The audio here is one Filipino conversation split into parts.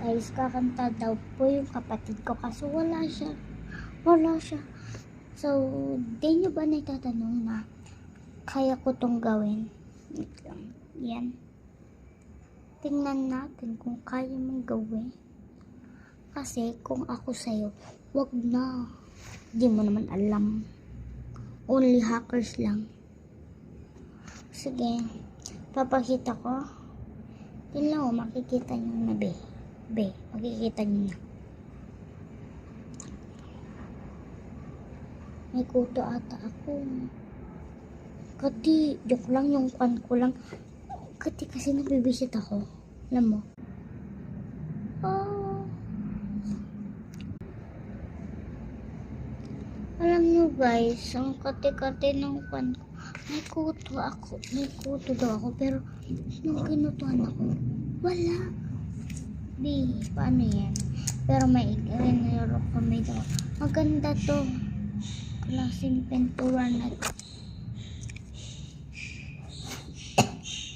Guys, kakanta daw po yung kapatid ko kaso wala siya. Wala siya. So, di nyo ba naitatanong na kaya ko tong gawin? Yan. Tingnan natin kung kaya mong gawin. Kasi kung ako sa'yo, wag na. Di mo naman alam. Only hackers lang. Sige, papakita ko. Tingnan mo, makikita nyo na makikita nyo na. May kuto ata ako. Kati, joke lang yung kwan ko lang. Kati kasi nabibisit ako. Alam mo? Alam nyo guys, ang kati-kati ng kwan ko. May kuto daw ako. Pero, nung kinutuhan ako, wala. Paano yan? Pero may ikinero kami daw. Maganda to. Klaseng pintura na to.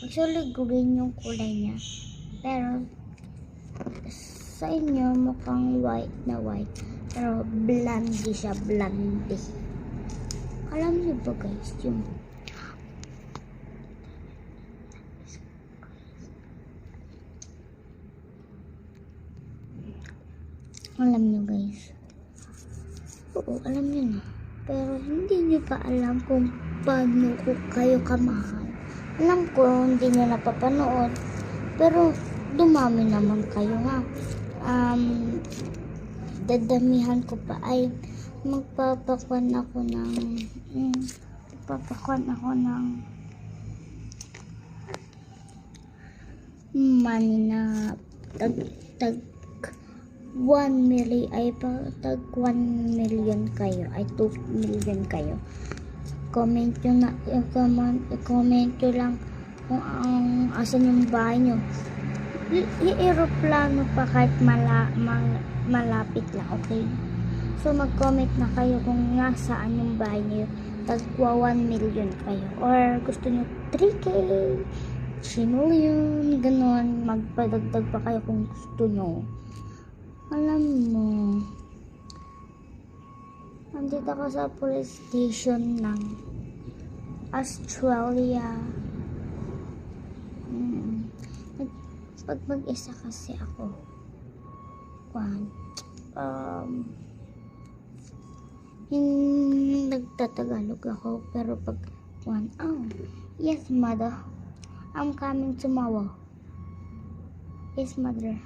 Actually, gawin yung kulay niya. Pero, sa inyo, mukhang white na white. Pero, blondie siya, blondie. Alam niyo ba guys, yung alam niyo guys. Oo, alam niyo na. Pero, hindi niyo pa alam kung paano ko kayo kamahal. Alam ko, hindi niyo napapanood. Pero, dumami naman kayo ha. Dadamihan ko pa ay magpapakuan ako ng money na tag 1 million ay tag 1 million kayo ay 2 million kayo. Comment nyo lang kung asan yung bahay nyo. I-aeroplano pa kahit malapit lang, okay? So mag-comment na kayo kung nasaan yung bahay nyo. Tagwa 1 million kayo. Or gusto nyo 3K, 3 million, ganon. Magpadagdag pa kayo kung gusto nyo. Alam mo, nandito ako sa police station ng Australia. Pag mag-isa kasi ako, nagtatagalog ako, pero pag yes mother, I'm coming tomorrow. Yes mother.